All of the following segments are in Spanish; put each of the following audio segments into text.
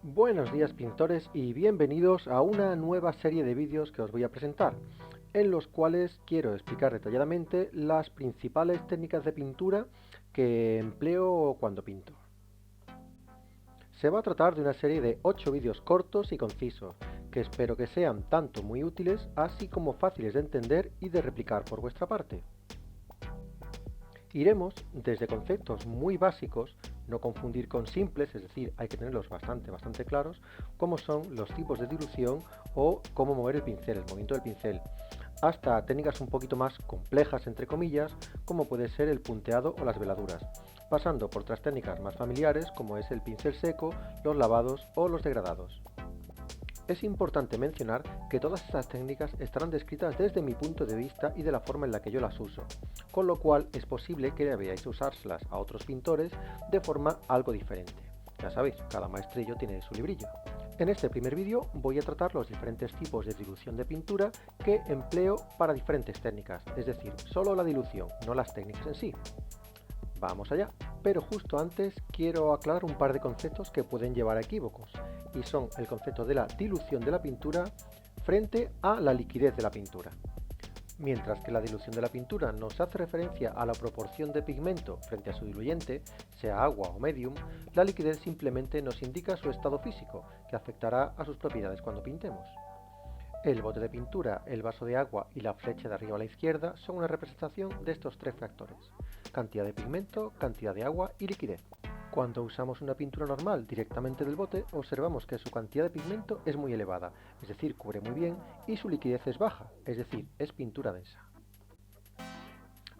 Buenos días pintores y bienvenidos a una nueva serie de vídeos que os voy a presentar, en los cuales quiero explicar detalladamente las principales técnicas de pintura que empleo cuando pinto. Se va a tratar de una serie de 8 vídeos cortos y concisos, que espero que sean tanto muy útiles así como fáciles de entender y de replicar por vuestra parte. Iremos desde conceptos muy básicos, no confundir con simples, es decir, hay que tenerlos bastante claros, como son los tipos de dilución o cómo mover el pincel, el movimiento del pincel, hasta técnicas un poquito más complejas, entre comillas, como puede ser el punteado o las veladuras, pasando por otras técnicas más familiares como es el pincel seco, los lavados o los degradados. Es importante mencionar que todas estas técnicas estarán descritas desde mi punto de vista y de la forma en la que yo las uso, con lo cual es posible que veáis usárselas a otros pintores de forma algo diferente. Ya sabéis, cada maestrillo tiene su librillo. En este primer vídeo voy a tratar los diferentes tipos de dilución de pintura que empleo para diferentes técnicas, es decir, solo la dilución, no las técnicas en sí. Vamos allá. Pero justo antes quiero aclarar un par de conceptos que pueden llevar a equívocos, y son el concepto de la dilución de la pintura frente a la liquidez de la pintura. Mientras que la dilución de la pintura nos hace referencia a la proporción de pigmento frente a su diluyente, sea agua o medium, la liquidez simplemente nos indica su estado físico, que afectará a sus propiedades cuando pintemos. El bote de pintura, el vaso de agua y la flecha de arriba a la izquierda son una representación de estos tres factores: cantidad de pigmento, cantidad de agua y liquidez. Cuando usamos una pintura normal directamente del bote, observamos que su cantidad de pigmento es muy elevada, es decir, cubre muy bien, y su liquidez es baja, es decir, es pintura densa.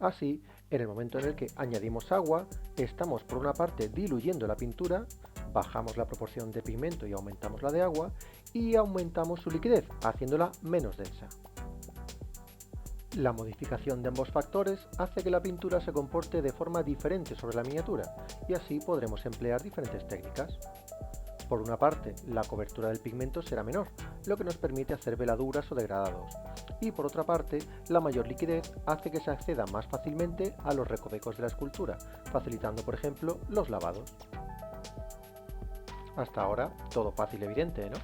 Así, en el momento en el que añadimos agua, estamos por una parte diluyendo la pintura, bajamos la proporción de pigmento y aumentamos la de agua, y aumentamos su liquidez, haciéndola menos densa. La modificación de ambos factores hace que la pintura se comporte de forma diferente sobre la miniatura, y así podremos emplear diferentes técnicas. Por una parte, la cobertura del pigmento será menor, lo que nos permite hacer veladuras o degradados, y por otra parte, la mayor liquidez hace que se acceda más fácilmente a los recovecos de la escultura, facilitando por ejemplo los lavados. Hasta ahora, todo fácil y evidente, ¿no?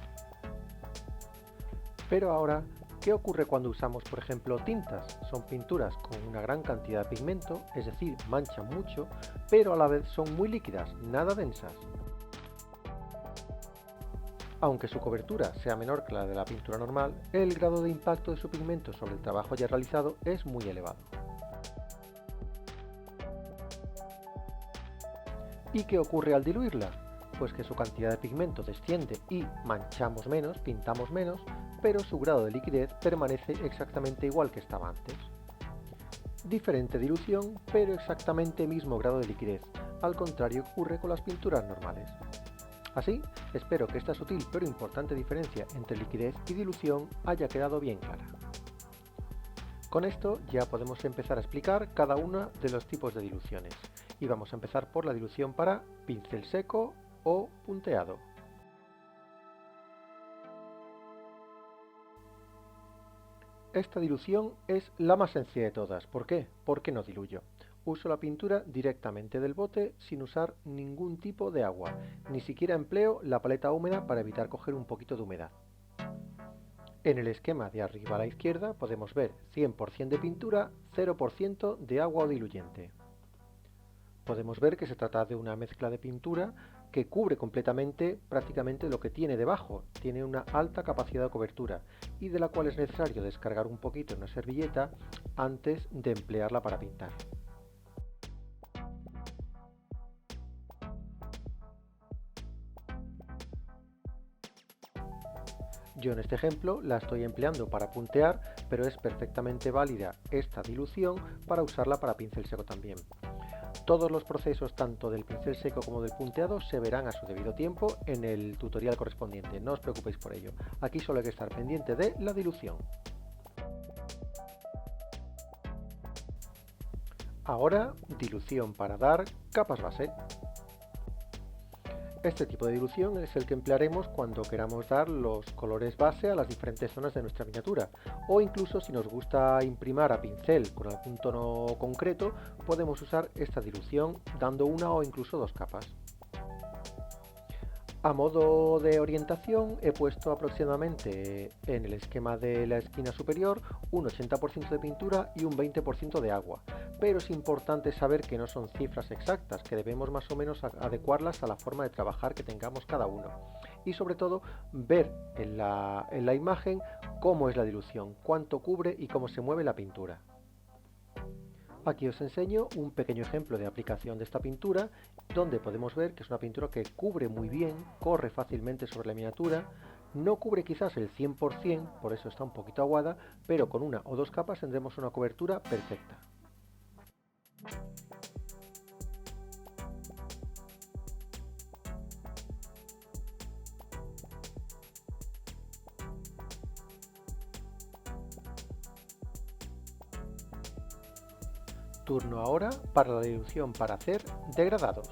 Pero ahora, ¿qué ocurre cuando usamos por ejemplo tintas? Son pinturas con una gran cantidad de pigmento, es decir, manchan mucho, pero a la vez son muy líquidas, nada densas. Aunque su cobertura sea menor que la de la pintura normal, el grado de impacto de su pigmento sobre el trabajo ya realizado es muy elevado. ¿Y qué ocurre al diluirla? Pues que su cantidad de pigmento desciende y manchamos menos, pintamos menos, pero su grado de liquidez permanece exactamente igual que estaba antes. Diferente dilución, pero exactamente mismo grado de liquidez, al contrario que ocurre con las pinturas normales. Así, espero que esta sutil pero importante diferencia entre liquidez y dilución haya quedado bien clara. Con esto ya podemos empezar a explicar cada uno de los tipos de diluciones, y vamos a empezar por la dilución para pincel seco o punteado. Esta dilución es la más sencilla de todas. ¿Por qué? Porque no diluyo. Uso la pintura directamente del bote sin usar ningún tipo de agua, ni siquiera empleo la paleta húmeda para evitar coger un poquito de humedad. En el esquema de arriba a la izquierda podemos ver 100% de pintura, 0% de agua o diluyente. Podemos ver que se trata de una mezcla de pintura que cubre completamente prácticamente lo que tiene debajo, tiene una alta capacidad de cobertura y de la cual es necesario descargar un poquito en una servilleta antes de emplearla para pintar. Yo en este ejemplo la estoy empleando para puntear, pero es perfectamente válida esta dilución para usarla para pincel seco también. Todos los procesos tanto del pincel seco como del punteado se verán a su debido tiempo en el tutorial correspondiente, no os preocupéis por ello. Aquí solo hay que estar pendiente de la dilución. Ahora, dilución para dar capas base. Este tipo de dilución es el que emplearemos cuando queramos dar los colores base a las diferentes zonas de nuestra miniatura, o incluso si nos gusta imprimir a pincel con algún tono concreto, podemos usar esta dilución dando una o incluso dos capas. A modo de orientación he puesto aproximadamente en el esquema de la esquina superior un 80% de pintura y un 20% de agua, pero es importante saber que no son cifras exactas, que debemos más o menos adecuarlas a la forma de trabajar que tengamos cada uno. Y sobre todo ver en la imagen cómo es la dilución, cuánto cubre y cómo se mueve la pintura. Aquí os enseño un pequeño ejemplo de aplicación de esta pintura, donde podemos ver que es una pintura que cubre muy bien, corre fácilmente sobre la miniatura, no cubre quizás el 100%, por eso está un poquito aguada, pero con una o dos capas tendremos una cobertura perfecta. Turno ahora para la dilución para hacer degradados.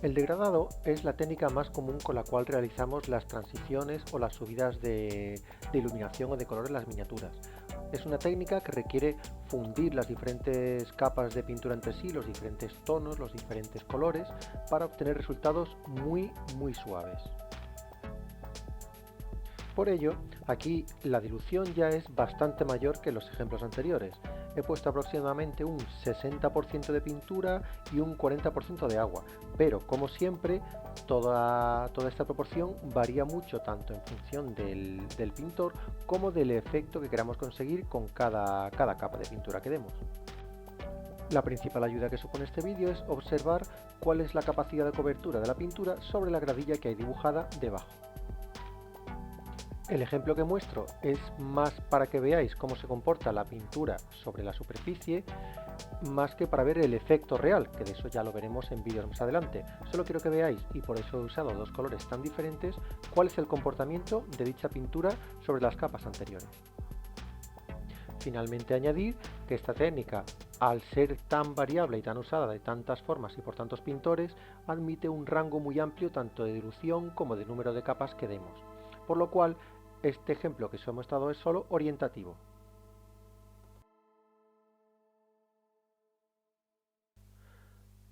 El degradado es la técnica más común con la cual realizamos las transiciones o las subidas de iluminación o de color en las miniaturas. Es una técnica que requiere fundir las diferentes capas de pintura entre sí, los diferentes tonos, los diferentes colores, para obtener resultados muy suaves. Por ello, aquí la dilución ya es bastante mayor que los ejemplos anteriores. He puesto aproximadamente un 60% de pintura y un 40% de agua, pero como siempre, toda esta proporción varía mucho tanto en función del pintor como del efecto que queramos conseguir con cada capa de pintura que demos. La principal ayuda que supone este vídeo es observar cuál es la capacidad de cobertura de la pintura sobre la gradilla que hay dibujada debajo. El ejemplo que muestro es más para que veáis cómo se comporta la pintura sobre la superficie, más que para ver el efecto real, que de eso ya lo veremos en vídeos más adelante. Solo quiero que veáis, y por eso he usado dos colores tan diferentes, cuál es el comportamiento de dicha pintura sobre las capas anteriores. Finalmente añadir que esta técnica, al ser tan variable y tan usada de tantas formas y por tantos pintores, admite un rango muy amplio tanto de dilución como de número de capas que demos, por lo cual este ejemplo que os he mostrado es solo orientativo.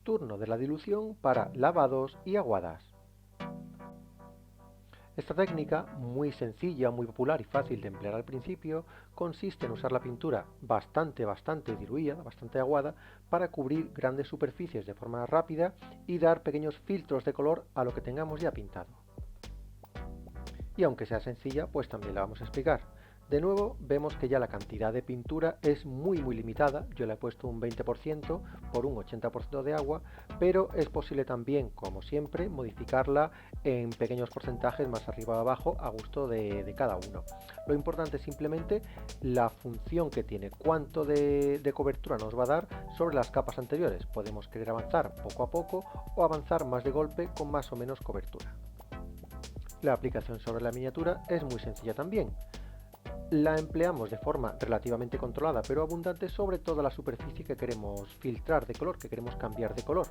Turno de la dilución para lavados y aguadas. Esta técnica, muy sencilla, muy popular y fácil de emplear al principio, consiste en usar la pintura bastante diluida, bastante aguada, para cubrir grandes superficies de forma rápida y dar pequeños filtros de color a lo que tengamos ya pintado. Y aunque sea sencilla, pues también la vamos a explicar. De nuevo, vemos que ya la cantidad de pintura es muy limitada. Yo le he puesto un 20% por un 80% de agua, pero es posible también, como siempre, modificarla en pequeños porcentajes más arriba o abajo a gusto de cada uno. Lo importante es simplemente la función que tiene, cuánto de cobertura nos va a dar sobre las capas anteriores. Podemos querer avanzar poco a poco o avanzar más de golpe con más o menos cobertura. La aplicación sobre la miniatura es muy sencilla también. La empleamos de forma relativamente controlada pero abundante sobre toda la superficie que queremos filtrar de color, que queremos cambiar de color.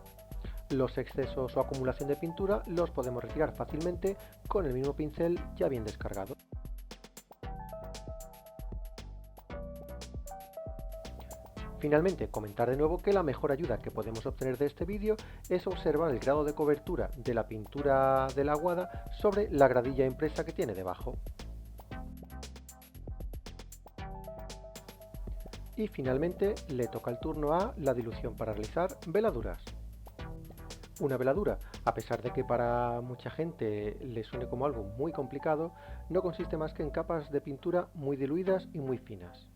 Los excesos o acumulación de pintura los podemos retirar fácilmente con el mismo pincel ya bien descargado. Finalmente, comentar de nuevo que la mejor ayuda que podemos obtener de este vídeo es observar el grado de cobertura de la pintura de la aguada sobre la gradilla impresa que tiene debajo. Y finalmente le toca el turno a la dilución para realizar veladuras. Una veladura, a pesar de que para mucha gente le suene como algo muy complicado, no consiste más que en capas de pintura muy diluidas y muy finas.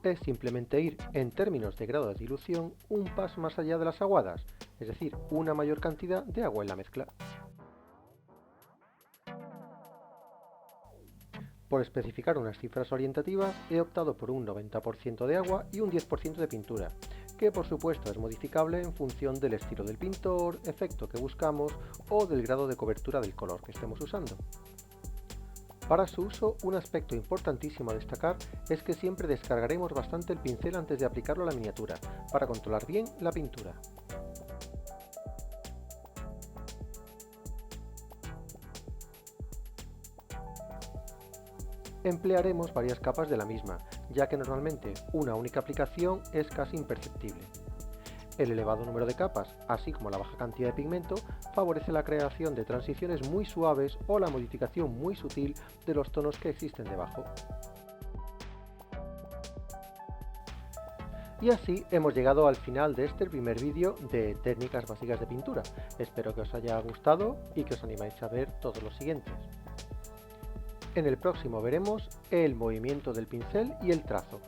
Es simplemente ir, en términos de grado de dilución, un paso más allá de las aguadas, es decir, una mayor cantidad de agua en la mezcla. Por especificar unas cifras orientativas, he optado por un 90% de agua y un 10% de pintura, que por supuesto es modificable en función del estilo del pintor, efecto que buscamos o del grado de cobertura del color que estemos usando. Para su uso, un aspecto importantísimo a destacar es que siempre descargaremos bastante el pincel antes de aplicarlo a la miniatura, para controlar bien la pintura. emplearemos varias capas de la misma, ya que normalmente una única aplicación es casi imperceptible. El elevado número de capas, así como la baja cantidad de pigmento, favorece la creación de transiciones muy suaves o la modificación muy sutil de los tonos que existen debajo. Y así hemos llegado al final de este primer vídeo de técnicas básicas de pintura. Espero que os haya gustado y que os animéis a ver todos los siguientes. En el próximo veremos el movimiento del pincel y el trazo.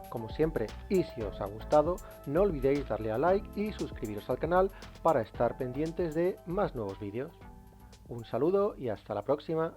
Como siempre, y si os ha gustado, no olvidéis darle a like y suscribiros al canal para estar pendientes de más nuevos vídeos. Un saludo y hasta la próxima.